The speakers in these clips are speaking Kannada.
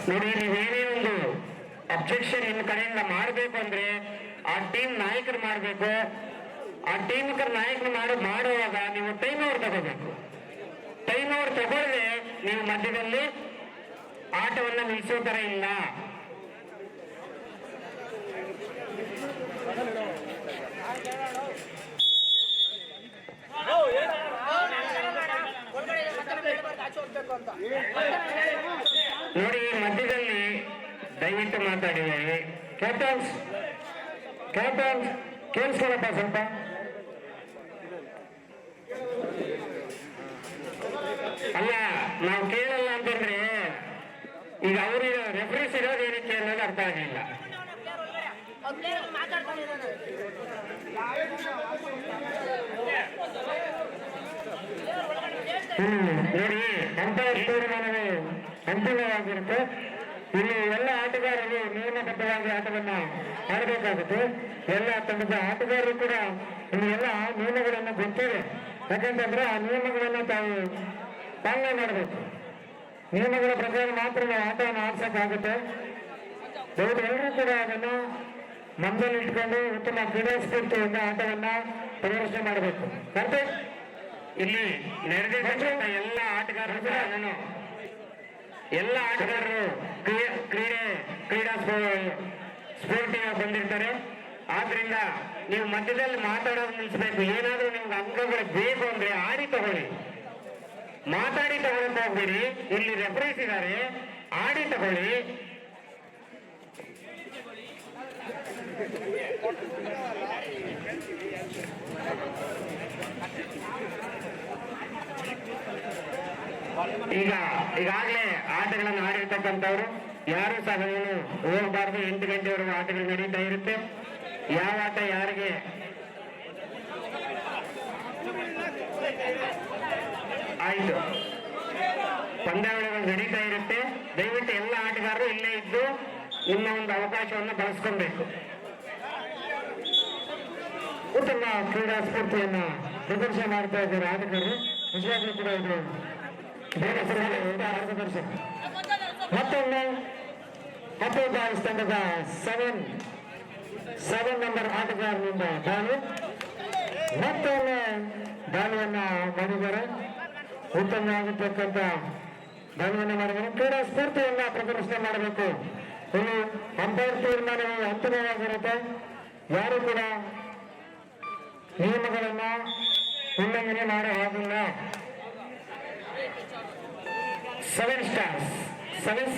ನೋಡಿ, ನೀವೇನೇ ಒಂದು ಅಬ್ಜೆಕ್ಷನ್ ನಿಮ್ಮ ಕಡೆಯಿಂದ ಮಾಡಬೇಕು ಅಂದ್ರೆ ಆ ಟೀಮ್ ನಾಯಕರು ಮಾಡಬೇಕು. ಆ ಟೀಮ್ ನಾಯಕರು ಮಾಡುವಾಗ ನೀವು ಟೈಮ್ ಓವರ್ ತಗೋಬೇಕು. ಟೈಮ್ ಓವರ್ ತಗೊಳ್ಳದೆ ನೀವು ಮಧ್ಯದಲ್ಲಿ ಆಟವನ್ನ ನಿಲ್ಲಿಸೋ ತರ ಇಲ್ಲ. ನೋಡಿ, ಮಧ್ಯದಲ್ಲಿ ದಯವಿಟ್ಟು ಮಾತಾಡಿದ್ದಾರೆ. ಕ್ಯಾಪ್ಟನ್ಸ್ ಕೇಳಿಸ್ಕೊಳಪ್ಪ ಸ್ವಲ್ಪ. ಅಲ್ಲ, ನಾವು ಕೇಳಲ್ಲ ಅಂತಂದ್ರೆ ಈಗ ಅವ್ರಿಗೆ ರೆಫರೆನ್ಸ್ ಇರೋದು ಏನಕ್ಕೆ ಅನ್ನೋದು ಅರ್ಥ ಆಗಲಿಲ್ಲ. ನೋಡಿ, ಅಂಪೈರ್ ತೀರ್ಮಾನವೇ ಅಂತಿಮವಾಗಿರುತ್ತೆ. ಇಲ್ಲಿ ಎಲ್ಲ ಆಟಗಾರರು ನಿಯಮಬದ್ಧವಾಗಿ ಆಟವನ್ನ ಆಡಬೇಕಾಗುತ್ತೆ. ಎಲ್ಲ ತಂಡದ ಆಟಗಾರರು ಕೂಡ ಇಲ್ಲಿ ಎಲ್ಲ ನಿಯಮಗಳನ್ನು ಗೊತ್ತಿದೆ. ಯಾಕಂತಂದ್ರೆ ಆ ನಿಯಮಗಳನ್ನ ತಾವು ಪಾಲನೆ ಮಾಡಬೇಕು. ನಿಯಮಗಳ ಪ್ರಕಾರ ಮಾತ್ರ ನಾವು ಆಟವನ್ನು ಆಡ್ಸಕ್ಕಾಗುತ್ತೆ. ದಯವಿಟ್ಟು ಎಲ್ಲರೂ ಕೂಡ ಅದನ್ನ ಮನದಲ್ಲಿ ಇಟ್ಕೊಂಡು ಉತ್ತಮ ಕ್ರೀಡಾ ಸ್ಫೂರ್ತಿಯಿಂದ ಆಟವನ್ನ ಪ್ರದರ್ಶನ ಮಾಡಬೇಕು. ಕರೆಕ್ಟ್? ಇಲ್ಲಿ ನಡೆದಿದ್ದ ಎಲ್ಲ ಆಟಗಾರರು ಕೂಡ ಎಲ್ಲ ಆಟಗಾರರು ಕ್ರೀಡಾ ಸ್ಫೂರ್ತಿಗೆ ಬಂದಿರ್ತಾರೆ. ಆದ್ರಿಂದ ನೀವು ಮಧ್ಯದಲ್ಲಿ ಮಾತಾಡೋದು ನಿಲ್ಲಿಸಬೇಕು. ಏನಾದ್ರೂ ನಿಮ್ಗೆ ಅಂಕಗಳು ಬೇಕು ಅಂದ್ರೆ ಆಡಿ ತಗೊಳ್ಳಿ, ಮಾತಾಡಿ ತಗೊಳಕ್ ಹೋಗ್ಬೇಡಿ. ಇಲ್ಲಿ ರೆಫರೆನ್ಸ್ ಇದ್ದಾರೆ, ಆಡಿ ತಗೊಳ್ಳಿ. ಈಗಾಗಲೇ ಆಟಗಳನ್ನು ಆಡಿರ್ತಕ್ಕಂಥವ್ರು ಯಾರು ಸಹ ಹೋಗಬಾರ್ದು. 8 ಗಂಟೆವರೆಗೂ ಆಟಗಳು ನಡೀತಾ ಇರುತ್ತೆ. ಯಾವ ಆಟ ಯಾರಿಗೆ ಆಯ್ತು, ಪಂದ್ಯಾವಳಿಗಳು ನಡೀತಾ ಇರುತ್ತೆ. ದಯವಿಟ್ಟು ಎಲ್ಲ ಆಟಗಾರರು ಇಲ್ಲೇ ಇದ್ದು ನಿಮ್ಮ ಒಂದು ಅವಕಾಶವನ್ನು ಬಳಸ್ಕೊಳ್ಬೇಕು. ಉತ್ತಮ ಕ್ರೀಡಾ ಸ್ಫೂರ್ತಿಯನ್ನ ಪ್ರದರ್ಶನ ಮಾಡ್ತಾ ಇದ್ದಾರೆ ಆಟಗಾರರು. ನಿಜವಾಗ್ಲೂ ಕೂಡ ಇದು ಪ್ರದರ್ಶನ. ಮತ್ತೊಮ್ಮೆ 10 ಬಾಲ್ಸ್ ತಂಡದ 7 ನಂಬರ್ ಆಟಗಾರನಿಂದ ದಾಳಿ. ಮತ್ತೊಮ್ಮೆ ದಾಳಿಯನ್ನ ಮಾಡಿದ್ದಾರೆ. ಉತ್ತಮವಾಗಿರ್ತಕ್ಕಂಥ ದಾಳಿಯನ್ನ ಮಾಡಿದ್ದಾರೆ. ಕ್ರೀಡಾ ಸ್ಫೂರ್ತಿಯನ್ನ ಪ್ರದರ್ಶನ ಮಾಡಬೇಕು. ಇಲ್ಲಿ ಅಂಪೈರ್ ತೀರ್ಮಾನವು ಅಂತಿಮವಾಗಿರುತ್ತೆ. ಯಾರು ಕೂಡ ನಿಯಮಗಳನ್ನ ಉಲ್ಲಂಘನೆ ಮಾಡೋ ಹಾಗಿಲ್ಲ. 7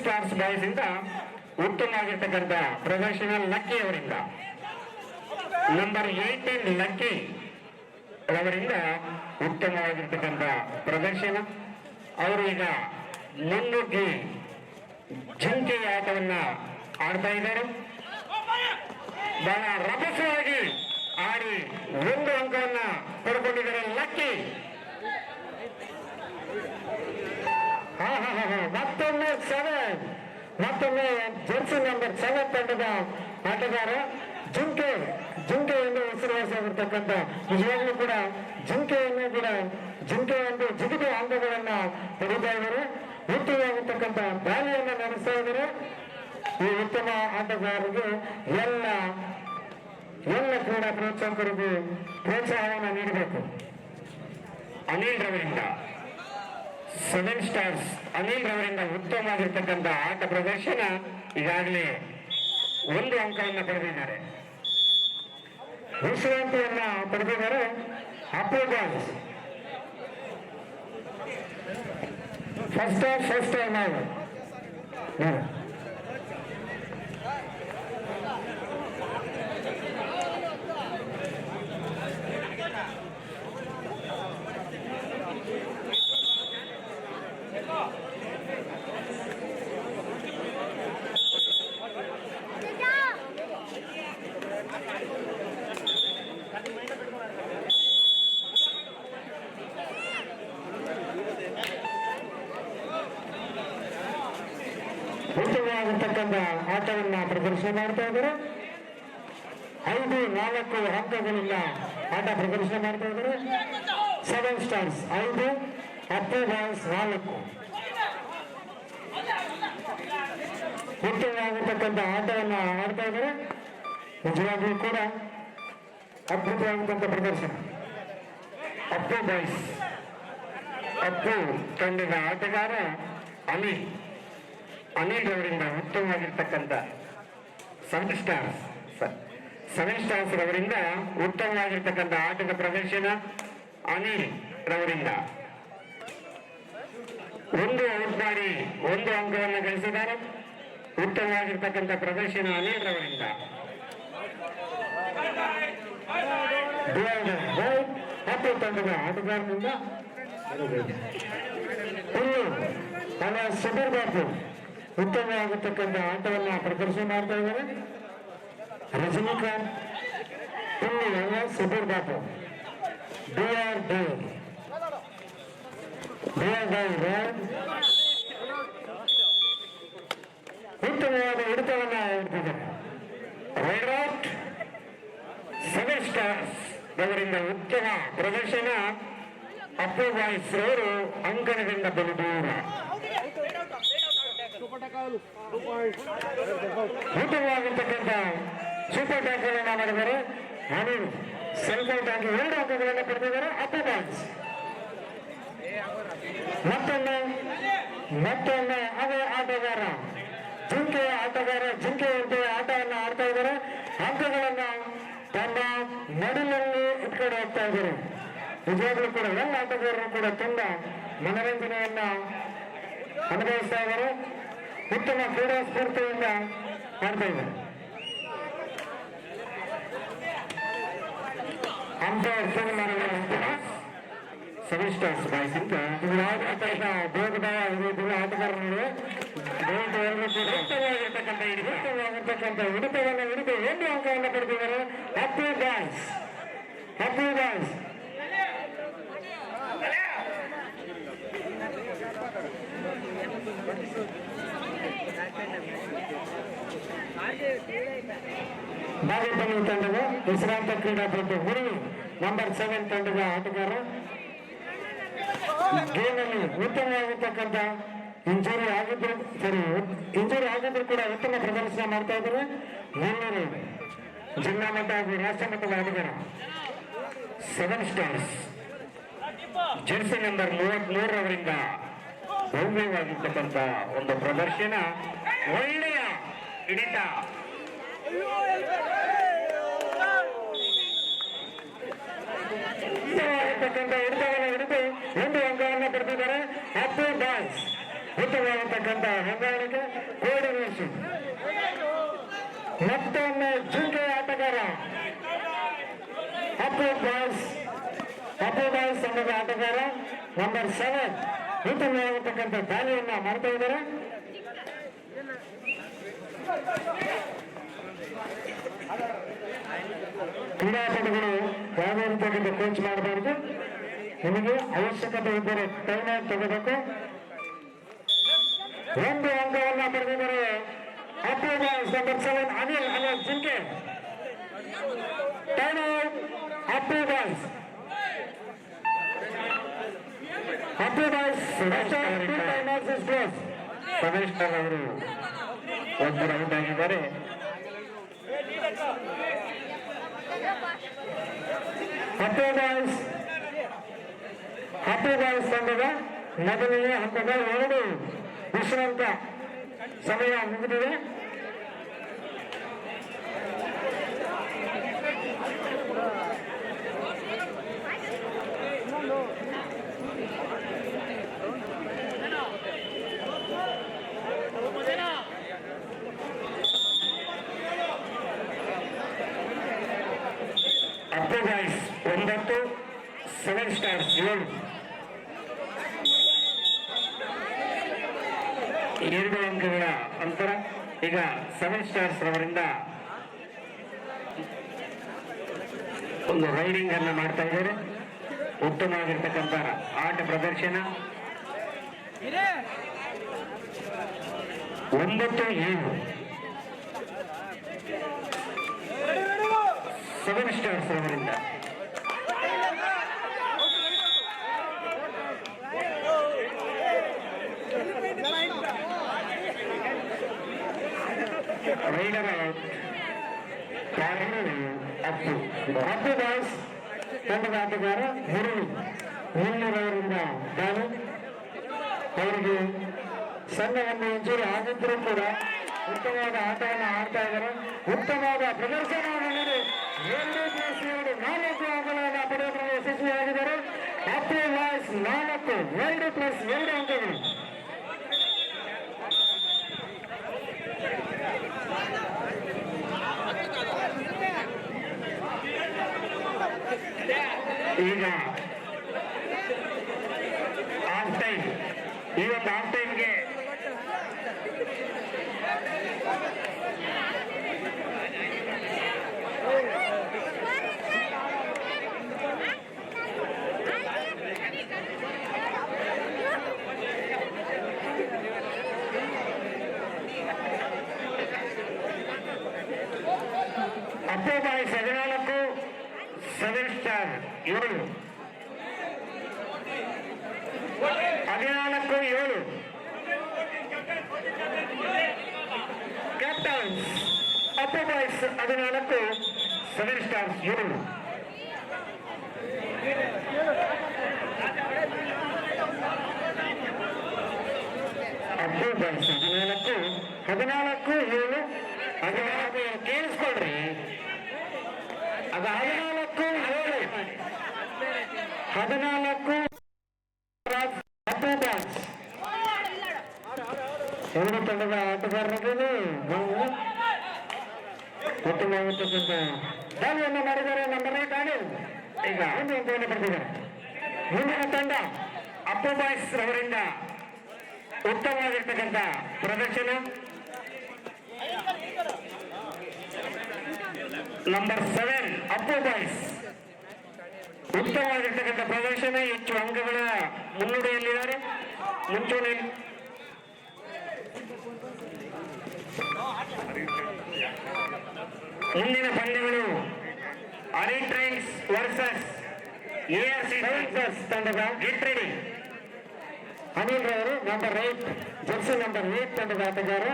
ಸ್ಟಾರ್ಸ್ ಬಾಯ್ಸ್ ಇಂದ ಉತ್ತಮವಾಗಿರ್ತಕ್ಕಂಥ ಪ್ರದರ್ಶನ ಲಕ್ಕಿ ಅವರಿಂದ, ನಂಬರ್ 18 ಲಕ್ಕಿ ಅವರಿಂದ ಉತ್ತಮವಾಗಿರ್ತಕ್ಕಂಥ ಪ್ರದರ್ಶನ. ಅವರು ಈಗ ಮುನ್ನುಗ್ಗಿ ಜಿಂಕೆ ಆಟವನ್ನ ಆಡ್ತಾ ಇದ್ದಾರೆ. ಬಹಳ ರಭಸವಾಗಿ ಆಡಿ 1 ಅಂಕವನ್ನ ಪಡ್ಕೊಂಡಿದ್ದಾರೆ ಲಕ್ಕಿ. ಮತ್ತೊಮ್ಮೆ ಜರ್ಸಿ ನಂಬರ್ 7 ತಂಡದ ಆಟಗಾರ ಜಿಂಕೆ ಎಂದು ಹೆಸರುವಾಸಿಯಾಗಿರ್ತಕ್ಕಂಥ, ನಿಜವಾಗ್ಲೂ ಕೂಡ ಜಿಂಕೆ ಒಂದು ಜಿಗಿದ ಅಂಗಗಳನ್ನ ಪಡಿತಾ ಇದ್ದಾರೆ. ಉತ್ತಮವಾಗಿರ್ತಕ್ಕಂಥ ದಾಳಿಯನ್ನ ನಡೆಸ್ತಾ ಇದ್ದಾರೆ. ಈ ಉತ್ತಮ ಆಟಗಾರರಿಗೆ ಎಲ್ಲ ಕ್ರೀಡಾ ಪ್ರೋತ್ಸಾಹಕರಿಗೂ ಪ್ರೋತ್ಸಾಹವನ್ನು ನೀಡಬೇಕು. ಅನಿಲ್ ರವರಿಂದ 7 ಸ್ಟಾರ್ಸ್ ಅನಿಲ್ ರವರಿಂದ ಉತ್ತಮವಾಗಿರ್ತಕ್ಕಂಥ ಆಟ ಪ್ರದರ್ಶನ. ಈಗಾಗಲೇ 1 ಅಂಕವನ್ನು ಪಡೆದಿದ್ದಾರೆ. ವಿಶ್ರಾಂತಿಯನ್ನ ಪಡೆದಿದ್ದಾರೆ. ಅಪ್ಪು ಬಾಲ್ಸ್ ಫಸ್ಟ್ ಟೈಮ್ ನಾವು ಉತ್ತಮವಾಗಿರ್ತಕ್ಕಂಥ ಆಟವನ್ನ ಪ್ರದರ್ಶನ ಮಾಡ್ತಾ ಇದ್ದಾರೆ. 5-4 ಅಂಕಗಳಿಂದ ಆಟ ಪ್ರದರ್ಶನ ಮಾಡ್ತಾ ಇದ್ದಾರೆ. 7 ಸ್ಟಾರ್ಸ್ 5, ಅಪ್ಪು ಬಾಯ್ಸ್ 4. ಉತ್ತಮವಾಗಿರ್ತಕ್ಕಂಥ ಆಟವನ್ನು ಆಡ್ತಾ ಇದ್ದಾರೆ. ನಿಜವಾಗಿಯೂ ಕೂಡ ಅದ್ಭುತವಾದಂಥ ಪ್ರದರ್ಶನ. ಅಪ್ಪು ಬಾಯ್ಸ್, ಅಪ್ಪು ತಂಡದ ಆಟಗಾರ ಅನಿಲ್ ಅವರಿಂದ ಉತ್ತಮವಾಗಿರ್ತಕ್ಕಂಥ ಸೆವೆನ್ ಸ್ಟಾರ್ಸ್ ರವರಿಂದ ಉತ್ತಮವಾಗಿರ್ತಕ್ಕಂಥ ಆಟದ ಪ್ರದರ್ಶನ. ಅನಿಲ್ ರವರಿಂದ ಒಂದು ಔಟ್ ಮಾಡಿ 1 ಅಂಕವನ್ನು ಗಳಿಸಿದ್ದಾರೆ. ಉತ್ತಮವಾಗಿರ್ತಕ್ಕಂಥ ಪ್ರದರ್ಶನ ಅನಿಲ್ ರವರಿಂದ. ಅಪ್ಪು ತಂಡದ ಆಟಗಾರನಿಂದ ಸುಬೀರ್ ಬಾಬು ಉತ್ತಮವಾಗಿರ್ತಕ್ಕಂಥ ಆಟವನ್ನು ಪ್ರದರ್ಶನ ಮಾಡ್ತಾ ಇದ್ದಾರೆ. ರಜನಿಕಾಂತ್ ಇಲ್ಲಿ ಸುಬೀರ್ ಬಾಬು ಉತ್ತಮವಾದ ಹಿಡಿತವನ್ನು ಇಡ್ತಿದ್ದಾರೆ. ರೈಡೌಟ್ ಸೆವೆನ್ ಸ್ಟಾರ್ಸ್ ಅವರಿಂದ ಉತ್ತಮ ಪ್ರದರ್ಶನ. ಅಪ್ಪು ಬಾಯ್ಸ್ ರವರು ಅಂಕಣದಿಂದ ಬಲು ದೂರ. ಉತ್ತಮವಾಗಿರ್ತಕ್ಕಂಥ ಸೂಪರ್ ಟ್ಯಾಕಲ್ ಮಾಡಿದ್ದಾರೆ. ಅನಿಲ್ ಸೆಲ್ಫ್ ಔಟ್ ಆಗಿ 2 ಅಂಕಗಳನ್ನು ಪಡೆದಿದ್ದಾರೆ. ಅಪ್ಪು ಬಾಯ್ಸ್ ಮತ್ತೊಮ್ಮೆ ಅದೇ ಆಟಗಾರ ಜಿಂಕೆ ಆಟವನ್ನು ಆಡ್ತಾ ಇದ್ದಾರೆ. ಅಂಕಗಳನ್ನ ತಮ್ಮ ನಡುಲಲ್ಲಿ ಇಟ್ಕೊಂಡು ಹೋಗ್ತಾ ಇದ್ದಾರೆ. ನಿಜವಾಗ್ಲೂ ಕೂಡ ಎಲ್ಲ ಆಟಗಾರರು ಕೂಡ ತುಂಬಾ ಮನರಂಜನೆಯನ್ನ ಅನುಭವಿಸ್ತಾ ಇದ್ದಾರೆ. ಉತ್ತಮ ಕ್ರೀಡಾ ಸ್ಫೂರ್ತಿಯಿಂದ ಆಡ್ತಾ ಇದ್ದಾರೆ. ಅಂಪೈರ್ ಸೆವೆನ್ ಸ್ಟಾರ್ಸ್ ಬಾಯ್ಸ್ ಅಂತ ಭೇದ ಆಟಗಾರರ ನಡುವೆ ಉತ್ತಮವಾಗಿರ್ತಕ್ಕಂಥ ಹಿಡಿತವನ್ನು ಹಿಡಿದು 1 ಅಂಕವನ್ನು ಪಡೆದಿದ್ದಾರೆ. ಅಪ್ಪು ಬಾಯ್ಸ್ ಬಾಗೇಪಲ್ಲಿ ತಂಡದ ವಿಶ್ರಾಂತ ಕ್ರೀಡಾಪಟು ಹುಡುಗಿ ನಂಬರ್ 7 ತಂಡದ ಆಟಗಾರ ಗೇಮ್ನಲ್ಲಿ ಉತ್ತಮವಾಗಿರ್ತಕ್ಕಂಥ ಇಂಜುರಿ ಆಗಿದ್ರು ಕೂಡ ಉತ್ತಮ ಪ್ರದರ್ಶನ ಮಾಡ್ತಾ ಇದ್ದಾರೆ. ನೆಲ್ಲೂರು ಜಿಲ್ಲಾ ಮಟ್ಟ ಹಾಗೂ ರಾಷ್ಟ್ರ ಮಟ್ಟದ ಆಟಗಾರ ಸೆವೆನ್ ಸ್ಟಾರ್ಸ್ ಜೆರ್ಸಿ ನಂಬರ್ 33 ರವರಿಂದ ಭವ್ಯವಾಗಿರ್ತಕ್ಕಂಥ ಒಂದು ಪ್ರದರ್ಶನ. ಒಳ್ಳೆಯ ಹಿಡಿತ. ಹಿಡಿತವನ್ನು ಹಿಡಿದು 1 ಅಂಕವನ್ನು ಪಡೆದಿದ್ದಾರೆ. ಅಪ್ಪು ಬಾಯ್ಸ್ ಉತ್ತಮವಾಗಿರ್ತಕ್ಕಂಥ ಹೊಂದಾಣಿಕೆ, ಕೋಆರ್ಡಿನೇಷನ್. ಮತ್ತೊಮ್ಮೆ ಜಿಂಕೆ ಆಟಗಾರ ಅಪ್ಪು ಬಾಯ್ಸ್ ಸಂಘದ ಆಟಗಾರ ನಂಬರ್ 7 ಉತ್ತಮವಾಗಿರ್ತಕ್ಕಂಥ ದಾಳಿಯನ್ನ ಮಾಡ್ತಾ ಇದ್ದಾರೆ. ಕ್ರೀಡಾಪಟುಗಳು ಯಾವುದೇ ರೀತಿಯಾಗಿ ಕೋಚ್ ಮಾಡಬಾರದು. ನಿಮಗೆ ಅವಶ್ಯಕತೆ ಇದ್ದರೆ ಟೈಮ್ ಔಟ್ ತಗೋಬೇಕು. 1 ಅಂಕವನ್ನ ಪಡೆದಿದ್ದಾರೆ. ಅಪ್ಪು ಬಾಯ್ಸ್ ನಂಬರ್ 7 ಅನಿಲ್ ಜಿಂಕೆ. Time out. ಅಪ್ಪು ಬಾಯ್ಸ್ ಸಮೇಶ್ವರ್ ಅವರು 1 ರೌಂಡ್ ಆಗಿದ್ದಾರೆ. ಅಪ್ಪು ಬಾಯ್ಸ್ ತಂಡದ ಮೊದಲನೇ ಹಂತದ 2 ವಿಶ್ರಾಂತ ಸಮಯ ಮುಗಿದಿದೆ. Appu boys 9, seven stars 7. 2 ಅಂಕಗಳ ಅಂತರ. ಈಗ ಸೆವೆನ್ ಸ್ಟಾರ್ಸ್ ರವರಿಂದ ಒಂದು ರೈಡಿಂಗ್ ಅನ್ನು ಮಾಡ್ತಾ ಇದ್ದಾರೆ. ಉತ್ತಮವಾಗಿರ್ತಕ್ಕಂಥ ಆಟ ಪ್ರದರ್ಶನ. 9-7 ಸೆವೆನ್ ಸ್ಟಾರ್ಸ್ ಅವರಿಂದ. Rider out. Appu Appu boys ತಂಡದ ಆಟಗಾರ ಮುರಳಿರವರಿಂದ ದಾಳಿ. ಅವರಿಗೆ ಸಣ್ಣ ಒಂದು ಇಂಜುರಿ ಆಗಿದ್ದರೂ ಕೂಡ ಉತ್ತಮವಾದ ಆಟವನ್ನು ಆಡ್ತಾ ಇದ್ದಾರೆ. ಉತ್ತಮವಾದ ಪ್ರದರ್ಶನವನ್ನು ನೀಡಿ 2+2 4 ಅಂಕಗಳನ್ನು ಪಡೆಯುವುದರಲ್ಲಿ ಯಶಸ್ವಿಯಾಗಿದ್ದಾರೆ. ಅಪ್ಪು ಬಾಯ್ಸ್ 4 2+2 ಅಂಕಗಳು. ಈಗ ಹಾಫ್ ಟೈಮ್. ಈ ಒಂದು ಹಾಫ್ ಟೈಮ್ಗೆ Appu boys 14 7 star 7 14-7 captains. Appu boys 14 7 stars 7. Appu boys 14-7 ಅದು ಕೇಳಿಸ್ಕೊಳ್ರಿ. ಅದು 14-7 ಅಪ್ಪು ಬಾಯ್ಸ್. ಎರಡು ತಂಡದ ಆಟಗಾರರಿಗೆ ಉತ್ತಮವಾಗಿರ್ತಕ್ಕಂಥ ದಾಳಿಯನ್ನು ಮಾಡಿದ್ದಾರೆ. ನಂಬರ್ 8 ಆಡಿ ಈಗ ಒಂದು ಅಂಕವನ್ನು ಪಡೆದಿದ್ದಾರೆ. ಮುಂದಿನ ತಂಡ ಅಪ್ಪು ಬಾಯ್ಸ್ ಅವರಿಂದ ಉತ್ತಮವಾಗಿರ್ತಕ್ಕಂಥ ಪ್ರದರ್ಶನ. ನಂಬರ್ 7 ಅಪ್ಪು ಬಾಯ್ಸ್ ಉತ್ತಮವಾಗಿರ್ತಕ್ಕಂಥ ಪ್ರದರ್ಶನ, ಹೆಚ್ಚು ಅಂಕಗಳ ಮುನ್ನುಡಿಯಲ್ಲಿದ್ದಾರೆ. ಮುಂಚೂಣಿ ಮುಂದಿನ ಪಂದ್ಯಗಳು ಹರಿ ಟ್ರೈನ್ಸ್ ವರ್ಸಸ್ ARC ತಂಡದ ಗೆಟ್ ರೆಡಿ. ಅನಿಲ್ ರವರು ನಂಬರ್ 8 ಜರ್ಸಿ ನಂಬರ್ 8 ತಂಡದ ಆಟಗಾರ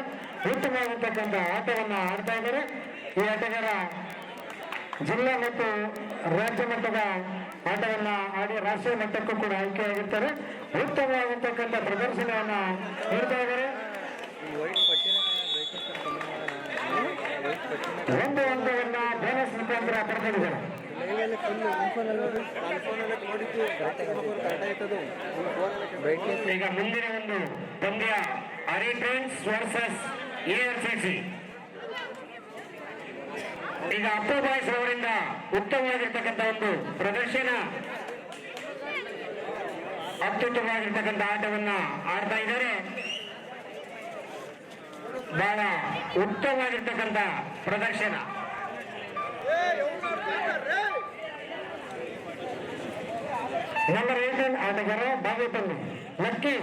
ಉತ್ತಮವಾಗಿರ್ತಕ್ಕಂಥ ಆಟವನ್ನು ಆಡ್ತಾ ಇದ್ದಾರೆ. ಈ ಆಟಗಾರ ಜಿಲ್ಲಾ ಮತ್ತು ರಾಜ್ಯ ಮಟ್ಟದ ಆಟವನ್ನ ಆಡಿ ರಾಷ್ಟ್ರೀಯ ಮಟ್ಟಕ್ಕೂ ಕೂಡ ಆಯ್ಕೆಯಾಗಿರ್ತಾರೆ. ಉತ್ತಮವಾಗಿರ್ತಕ್ಕಂಥ ಪ್ರದರ್ಶನವನ್ನ ನೀಡ್ತಾ ಇದ್ದಾರೆ. ಒಂದು ಅಂಕವನ್ನ ಬೋನಸ್ ಮುಖಾಂತರ ಪಡೆದಿದ್ದಾರೆ. ಈಗ ಮುಂದಿನ ಒಂದು ಪಂದ್ಯ ಹರಿ ಟ್ರೈನ್ಸ್ ವರ್ಸಸ್ ARCC. ಈಗ ಅಪ್ಪು ಬಾಯ್ಸ್ ಅವರಿಂದ ಉತ್ತಮವಾಗಿರ್ತಕ್ಕಂಥ ಒಂದು ಪ್ರದರ್ಶನ, ಅತ್ಯುತ್ತಮವಾಗಿರ್ತಕ್ಕಂಥ ಆಟವನ್ನ ಆಡ್ತಾ ಇದ್ದಾರೆ. ಬಹಳ ಉತ್ತಮವಾಗಿರ್ತಕ್ಕಂಥ ಪ್ರದರ್ಶನ. ನಂಬರ್ 18 ಆಟಗಾರ Bagepalli lucky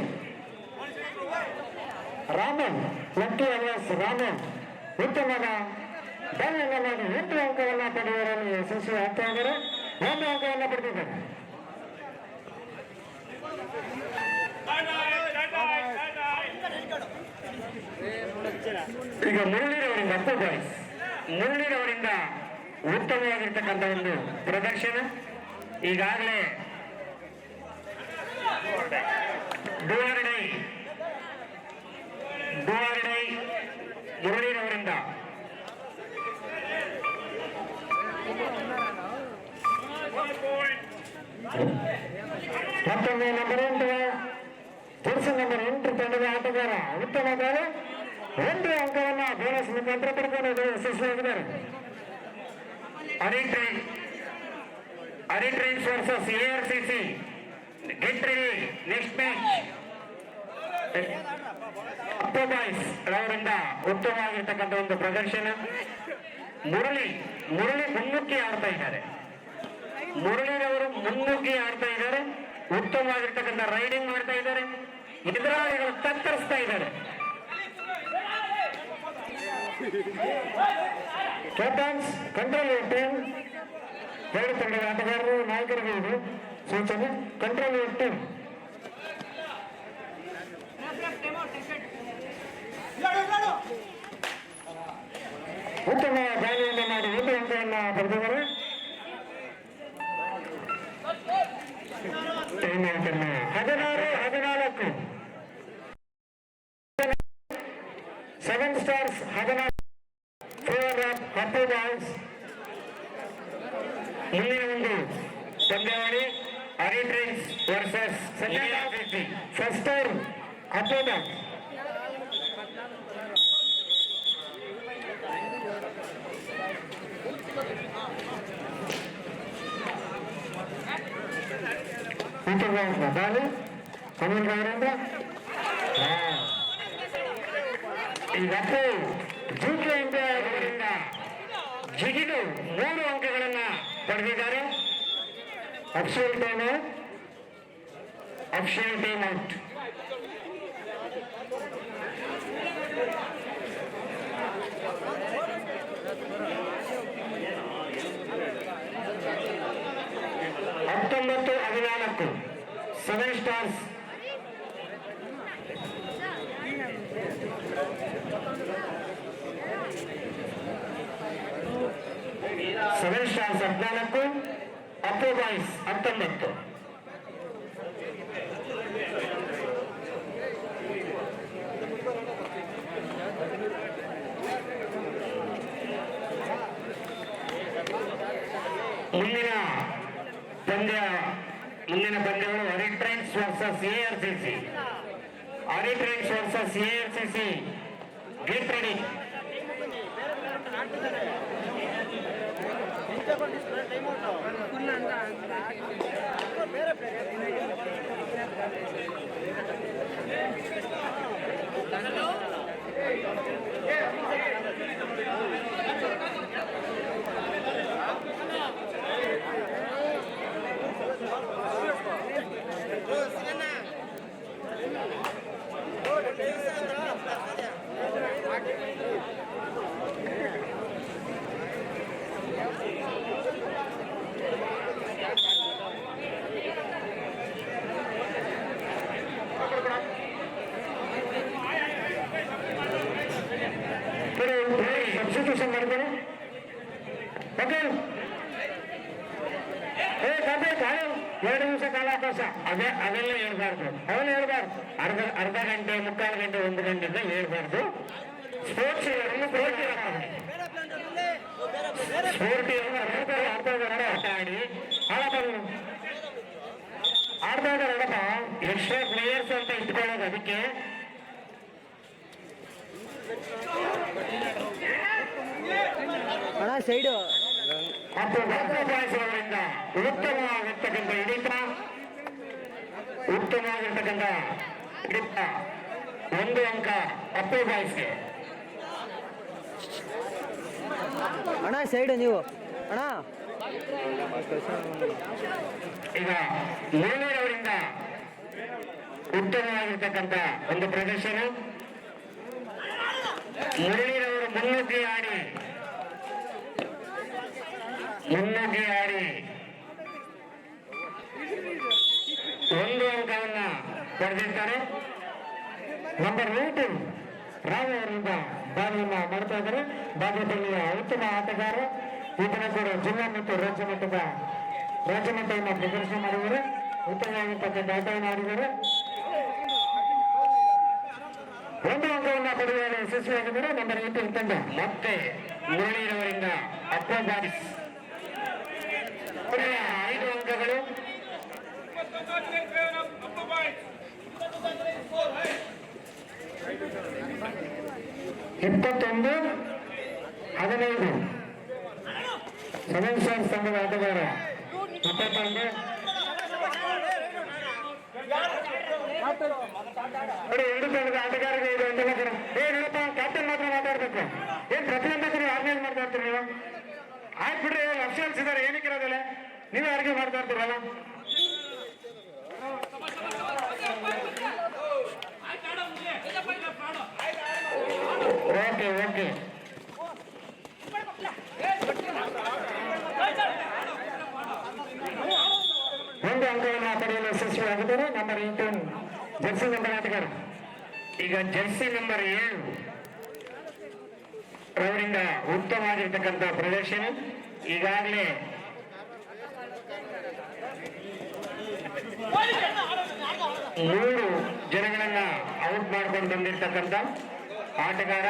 Raman, lucky alias Raman ಉತ್ತಮವಾದ ದಾಳಿಯನ್ನು ಮಾಡಿ 8 ಅಂಕವನ್ನು ಪಡೆಯುವವರಲ್ಲಿ ಯಶಸ್ವಿ ಆಗ್ತಾ ಇದ್ದಾರೆ. 1 ಅಂಕವನ್ನು ಪಡೆದಿದ್ದಾರೆ. ಈಗ ಮುರಳಿರವರಿಂದ ಅಪ್ಪು ಬಾಯ್ಸ್ ಮುರಳಿರವರಿಂದ ಉತ್ತಮವಾಗಿರ್ತಕ್ಕಂಥ ಒಂದು ಪ್ರದರ್ಶನ. ಈಗಾಗಲೇ ಡೂಆರ್ಡೈ ಮುರಳಿರವರಿಂದ ಮತ್ತೊಮ್ಮೆ ನಂಬರ್ 8 ಜರ್ಸಿ ನಂಬರ್ 8 ತಂಡದ ಆಟಗಾರ ಉತ್ತಮ ದಾಳಿ 1 ಅಂಕವನ್ನು ಬೋನಸ್ ಮುಖಾಂತರ ಪಡೆದುಕೊಂಡು ಯಶಸ್ವಿಯಾಗಿದ್ದಾರೆ. ಹರಿ trains versus ARCC get ready next match. Appu boys ಅವರಿಂದ ಉತ್ತಮವಾಗಿರ್ತಕ್ಕಂಥ ಒಂದು ಪ್ರದರ್ಶನ. ಮುರಳಿ ಮುನ್ನುಗ್ಗಿ ಆಡ್ತಾ ಇದ್ದಾರೆ. ಮುರಳಿರವರು ಮುನ್ನುಗ್ಗಿ ಆಡ್ತಾ ಇದ್ದಾರೆ. ಉತ್ತಮವಾಗಿರ್ತಕ್ಕಂಥ ರೈಡಿಂಗ್ ಮಾಡ್ತಾ ಇದ್ದಾರೆ. ಎದುರಾಳಿಗಳು ತತ್ತರಿಸ್ತಾ ಇದ್ದಾರೆ. ಕ್ಯಾಪ್ಟನ್ಸ್ ಕಂಟ್ರೋಲ್ ಟೀಮ್ ಎರಡು ತಂಡದ ಆಟಗಾರರು ನಾಯಕರಿಗೆ ಇದು ಸೂಚನೆ. ಕಂಟ್ರೋಲ್ ಟೀಮ್ ಉತ್ತಮ ದಾಳಿಯನ್ನು ಮಾಡಿ 1 ಅಂಕವನ್ನು ಪಡೆದಿದ್ದಾರೆ. ಟೈಮ್ ಔಟನ್ನು 16-14 7 stars 14 favour of Appu boys. ಮುಂದಿನ ಒಂದು ಪಂದ್ಯಾವಳಿ ಆರಿಟ್ರೇನ್ಸ್ versus first time Appu boys. Balu Amin ಅವರಿಂದ ಇವತ್ತು ಜೂಕೆ ಇಂಡಿಯಾ ಅವರಿಂದ ಜಿಗಿದು 3 ಅಂಕಗಳನ್ನ ಪಡೆದಿದ್ದಾರೆ. Official time out. ಹತ್ತೊಂಬತ್ತು 14 7 stars. Seven stars 14 Appu boys 19. ಮುಂದಿನ ಪಂದ್ಯಗಳು ಆರಿಟ್ರೇನ್ಸ್ ವರ್ಸಸ್ ARCC. ಆರಿಟ್ರೇನ್ಸ್ versus ARCC. Get ready. Substitution ಮಾಡಿದ್ದಾರೆ. ಓಕೆ, 2 ನಿಮಿಷ ಕಾಲಾವಕಾಶ. ಅದೆಲ್ಲ ಹೇಳ್ಬಾರ್ದು. ಅರ್ಧ ಗಂಟೆ, ಮುಕ್ಕಾಲು ಗಂಟೆ, 1 ಗಂಟೆಯಿಂದ ಹೇಳ್ಬಾರ್ದು. ಸ್ಪೋರ್ಟ್ಸ್ ಆಡ್ತಾ ಇದ್ದಾರಪ್ಪ. ಎಕ್ಸ್ಟ್ರಾ ಪ್ಲೇಯರ್ಸ್ ಅಂತ ಇಟ್ಕೊಳ್ಳೋದು. ಅದಕ್ಕೆ ಸೈಡು ಮತ್ತು ಬಾಯ್ಸ್ ಅವರಿಂದ ಉತ್ತಮವಾಗಿರ್ತಕ್ಕಂಥ ಹಿಡಿತ 1 ಅಂಕ ಅಪ್ಪು ಬಾಯ್ಸ್ಗೆ. ಅಣ್ಣ ಸೈಡು ನೀವು ಅಣ್ಣ. ಈಗ ಮೇಲೂರವರಿಂದ ಉತ್ತಮವಾಗಿರ್ತಕ್ಕಂಥ ಒಂದು ಪ್ರದರ್ಶನ. ಮುರಳೀರವರು ಮುನ್ನುಗ್ಗಿ ಆಡಿ 1 ಅಂಕವನ್ನ ಪಡೆದಿದ್ದಾರೆ. ನಂಬರ್ 8 ರಾವ್ ಅವರಿಂದ ಬಾಲಿಯನ್ನ ಮಾಡ್ತಾ ಇದ್ದಾರೆ. ಬಾಗೇಪಲ್ಲಿಯ ಉತ್ತಮ ಆಟಗಾರ. ಈತನ ಕೂಡ ಜಿಲ್ಲಾ ಮತ್ತು ರಾಜ್ಯ ಮಟ್ಟವನ್ನು ಪ್ರದರ್ಶನ ಮಾಡಿದ್ದಾರೆ. ಉತ್ತಮವಾಗಿರ್ತಕ್ಕಂಥ ಆಟವನ್ನು ಆಡಿದ್ದಾರೆ. 1 ಅಂಕವನ್ನು ಪಡೆಯುವ ಯಶಸ್ವಿಯಾಗಿದ್ದಾರೆ. ನಂಬರ್ 8 ತಂಡ. ಮತ್ತೆ ಮುರಳೀರವರಿಂದ ಅಪ್ಪು ಬಾಯ್ಸ್ 5 ಅಂಕಗಳು. 21-15 7 ಸ್ಟಾರ್ಸ್ ತಂಡದ ಆಟಗಾರ 21. ನೋಡಿ, 2 ತಂಡದ ಆಟಗಾರರಿಗೆ ಇದು ಒಂದೆಲ್ಲ ಕಡೆ. ನೋಡಪ್ಪ, ಕ್ಯಾಪ್ಟನ್ ಮಾತ್ರ ಮಾತಾಡ್ಬೇಕು. ಏನ್ ಪ್ರತಿಯೊಂದಕ್ಕೂ ಆರ್ಗನೈಸ್ ಮಾಡ್ತಾ ಇರ್ತೀರಿ ನೀವು? ಆಯ್ತು ಬಿಡ್ರಿ, ಅಫಿಷಿಯಲ್ಸ್ ಇದ್ದಾರೆ, ಏನಕ್ಕಿರೋದಿಲ್ಲ. ನೀವೇ ಅರ್ಗೆ ಮಾಡ್ತಾ ಇರ್ತೀರಲ್ಲ. ಓಕೆ 1 ಅಂಕವನ್ನು ಪಡೆಯಲು ಯಶಸ್ವಿಯಾಗಿದ್ದಾರೆ. ನಂಬರ್ 8 ಜರ್ಸಿ ನಂಬರ್ ಆಟಗಾರ. ಈಗ ಜರ್ಸಿ ನಂಬರ್ 7 ಅವರಿಂದ ಅವರಿಂದ ಉತ್ತಮವಾಗಿರ್ತಕ್ಕಂಥ ಪ್ರದರ್ಶನ. ಈಗಾಗಲೇ ಮೂರು ಜನಗಳನ್ನ ಔಟ್ ಮಾಡ್ಕೊಂಡು ಬಂದಿರ್ತಕ್ಕಂಥ ಆಟಗಾರ.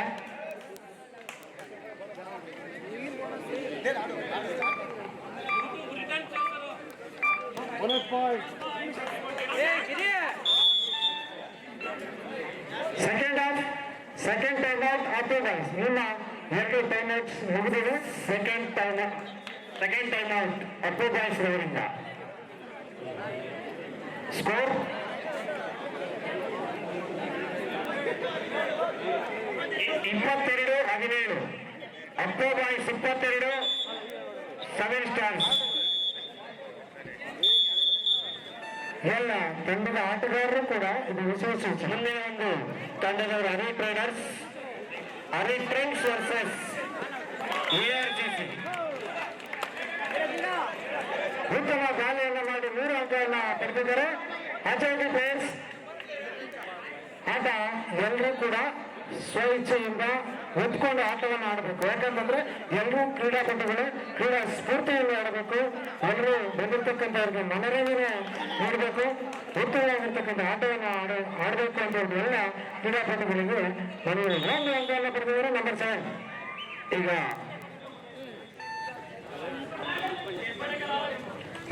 ಸೆಕೆಂಡ್ ಟೈಮ್ ಔಟ್ ಆಫ್ ನಿಮ್ಮ 2 ಟೈಮ್ ಔಟ್ಸ್ ಮುಗಿದಿದೆ. Second time out Appu boys ಅವರಿಂದ. ಸ್ಕೋರ್ 22-17. Appu boys 22, 7 stars. ಎಲ್ಲ ತಂಡದ ಆಟಗಾರರು ಕೂಡ ಇದು ವಿಶೇಷ. ಮುಂದಿನ ಒಂದು ತಂಡದವರು ಹರಿ ಟ್ರೆಂಡ್ಸ್ ವರ್ಸಸ್ ARGC. ಉತ್ತಮ ದಾಳಿಯನ್ನು ಮಾಡಿ 3 ಅಂಕವನ್ನು ಪಡೆದಿದ್ದಾರೆ. ಆಚಾರ್ಯ ಪ್ಲೇಯರ್ಸ್ ಆಟ ಎಲ್ಲರೂ ಕೂಡ ಸ್ವಇಚ್ಛೆಯಿಂದ ಹೊತ್ಕೊಂಡು ಆಟವನ್ನು ಆಡಬೇಕು. ಯಾಕಂತಂದ್ರೆ ಎಲ್ಲರೂ ಕ್ರೀಡಾಪಟುಗಳು ಕ್ರೀಡಾ ಸ್ಫೂರ್ತಿಯನ್ನು ಆಡಬೇಕು. ಎಲ್ಲರೂ ಬಂದಿರತಕ್ಕಂಥವ್ರಿಗೆ ಮನರಂಜನೆ ನೀಡಬೇಕು. ಉತ್ತಮವಾಗಿರ್ತಕ್ಕಂಥ ಆಟವನ್ನು ಆಡಬೇಕು ಅಂತ ಎಲ್ಲ ಕ್ರೀಡಾಪಟುಗಳಿಗೆ ಒಂದು ಅಂಕವನ್ನು ಪಡೆದಿದ್ದಾರೆ. ನಂಬರ್ 7. ಈಗ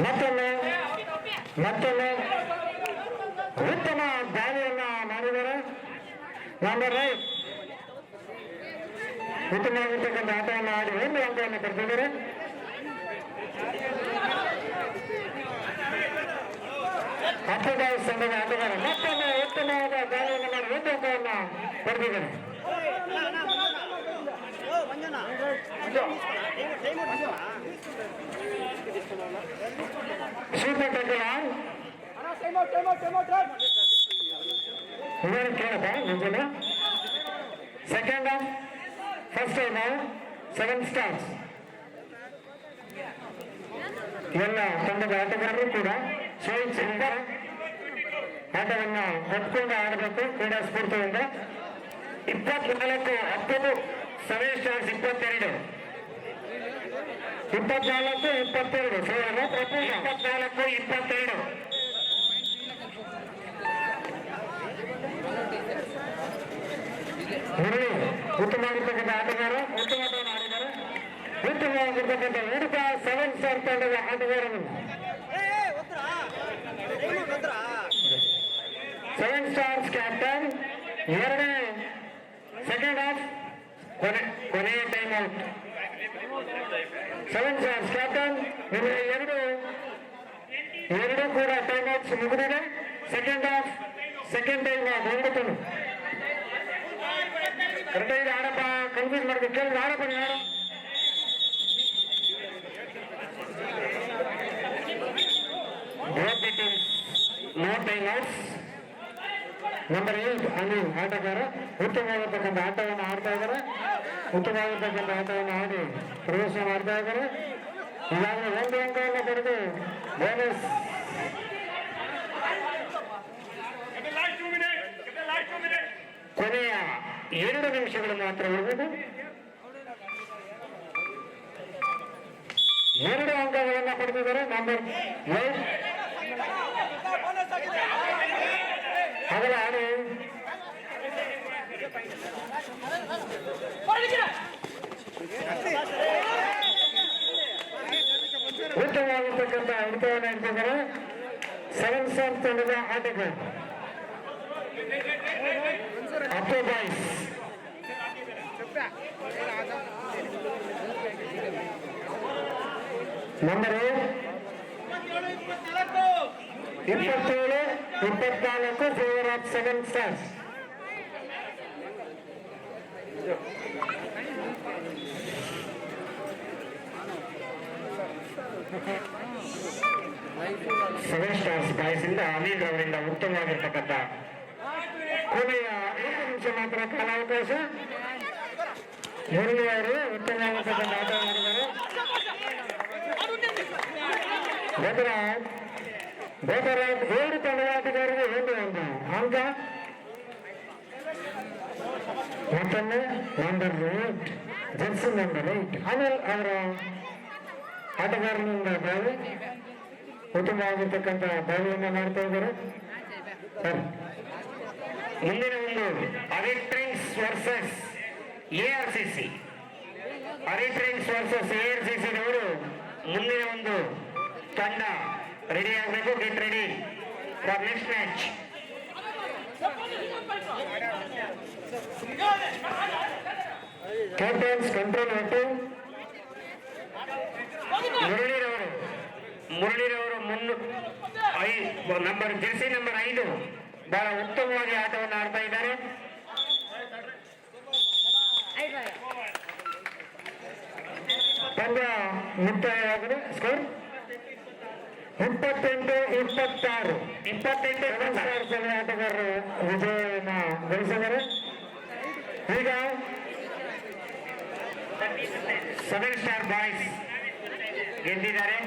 ಮತ್ತೊಮ್ಮೆ ಉತ್ತಮ ದಾಳಿಯನ್ನ ಮಾಡಿದ್ದಾರೆ. ನಂಬರ್ 8 ಉತ್ತಮವಾಗಿರ್ತಕ್ಕಂಥ ಆಟವನ್ನು ಆಡಿ 1 ಅಂಕವನ್ನು ಪಡೆದಿದ್ದಾರೆ. ಅಪ್ಪು ಬಾಯ್ಸ್ ಸಂಘದ ಆಟಗಾರ ಮತ್ತೊಮ್ಮೆ ಉತ್ತಮವಾದ ದಾಳಿಯನ್ನು ಮಾಡಿ 1 ಅಂಕವನ್ನು ಪಡೆದಿದ್ದಾರೆ. ಸೂಪರ್ ಟೆಕಲ್ ಇದನ್ನು ಕೇಳಪ್ಪ ಮುಂಜಾನೆ. Second half first time 7 stars. ಎಲ್ಲ ತಂಡದ ಆಟಗಾರರು ಕೂಡ ಸ್ವಇಚ್ಛೆಯಿಂದ ಆಟವನ್ನು ಹೊತ್ಕೊಂಡು ಆಡಬೇಕು ಕ್ರೀಡಾ ಸ್ಫೂರ್ತಿಯಿಂದ. 24 ಅಪ್ಪು 7 ಸ್ಟಾರ್ಸ್ 22 24-22 24-22. ಮುರಳಿ ಉತ್ತಮವಾಗಿರ್ತಕ್ಕಂಥ ಆಟಗಾರ ಉತ್ತಮವನ್ನು ಆಡಿದ್ದಾರೆ. ಉತ್ತಮವಾಗಿರ್ತಕ್ಕಂಥ 7 ಸ್ಟಾರ್ ತಂಡದ ಆಟಗಾರನು 7 ಸ್ಟಾರ್ಸ್ ಕ್ಯಾಪ್ಟನ್. ಎರಡನೇ ಸೆಕೆಂಡ್ ಹಾಫ್ ಕೊನೆಯ ಟೈಮ್ ಔಟ್. 7 ಸ್ಟಾರ್ಸ್ ಕ್ಯಾಪ್ಟನ್ ಎರಡು ಕೂಡ ಟೈಮ್ ಔಟ್ಸ್ ಮುಗಿದಿದೆ. Second half second time out. ಕರೆಕ್ಟಾಗಿ ಆಡಪ್ಪ, ಕನ್ಫ್ಯೂಸ್ ಮಾಡ್ಬೇಕು. ಕೇಳಿದ್ರೆ ಆಡಪ್ಪ ನೀವು ಆಡ. No time outs. Number 8 Anil ಆಟಗಾರ ಉತ್ತಮವಾಗಿರ್ತಕ್ಕಂಥ ಆಟವನ್ನು ಆಡ್ತಾ ಇದ್ದಾರೆ. ಉತ್ತಮವಾಗಿರ್ತಕ್ಕಂಥ ಆಟವನ್ನು ಆಡಿ ಪ್ರವೇಶ ಮಾಡ್ತಾ ಇದ್ದಾರೆ. ಈಗಾಗಲೇ 1 ಅಂಕವನ್ನು ಪಡೆದು ಬೋನಸ್. ಕೊನೆಯ 2 ನಿಮಿಷಗಳು ಮಾತ್ರ ಉಳಿದಿದೆ. 2 ಅಂಕಗಳನ್ನು ಪಡೆದಿದ್ದಾರೆ. ನಂಬರ್ 8 ಅಗಲ ಆಡಿ ಉತ್ತಮವಾಗಿರ್ತಕ್ಕಂಥ ಹಿಡಿತವನ್ನು ಇಡ್ತಿದ್ದಾರೆ 7 ಸ್ಟಾರ್ ತಂಡದ ಆಟಗಾರ Appu boys. Number 27-24 favour of 7 stars. Seven stars boys ಇಂದ ಅನಿಲ್ ಅವರಿಂದ ಉತ್ತಮವಾಗಿರ್ತಕ್ಕಂಥ ಕೊನೆಯ 5 ನಿಮಿಷ ಮಾತ್ರ ಕಾಲಾವಕಾಶ. ಮುರಳಿ ಅವರು ಉತ್ತಮವಾಗಿರ್ತಕ್ಕಂಥ ಆಟ ಮಾಡಿದ್ದಾರೆ. ಬೇಕರಾಜ್ 7 ತಂಡದ ಆಟಗಾರರಿಗೆ 1 ಅಂಕ. ಮತ್ತೊಮ್ಮೆ ನಂಬರ್ 8 ಜರ್ಸಿ ನಂಬರ್ 8 ಆಮೇಲೆ ಅವರ ಆಟಗಾರನಿಂದ ಬಾವಿ ಉತ್ತಮವಾಗಿರ್ತಕ್ಕಂಥ ಬಾವಿಯನ್ನು ಮಾಡ್ತಾ ಇದ್ದಾರೆ ಸರ್. ಮುಂದಿನ ಒಂದು ಅರಿಟ್ರೆನ್ಸ್ ವರ್ಸಸ್ ARCC. ಅರಿಟ್ರೆನ್ಸ್ ವರ್ಸಸ್ ARCC ನವರು ಮುಂದಿನ ಒಂದು ತಂಡ ರೆಡಿ ಆಗಬೇಕು. Get ready for next match. Captains control ಒಟ್ಟು ಮುರಳಿರವರು ನಂಬರ್ ಜೆರ್ಸಿ ನಂಬರ್ 5 ಬಹಳ ಉತ್ತಮವಾಗಿ ಆಟವನ್ನು ಆಡ್ತಾ ಇದ್ದಾರೆ. ಪಂದ್ಯ ಮುಕ್ತಾಯವಾಗಿದೆ. ಸ್ಕೋರ್ 28-26. 28 ಆಟಗಾರರು ವಿಜಯವನ್ನು ಗಳಿಸಿದ್ದಾರೆ. ಈಗ 7 ಸ್ಟಾರ್ ಬಾಯ್ಸ್ ಗೆದ್ದಿದ್ದಾರೆ.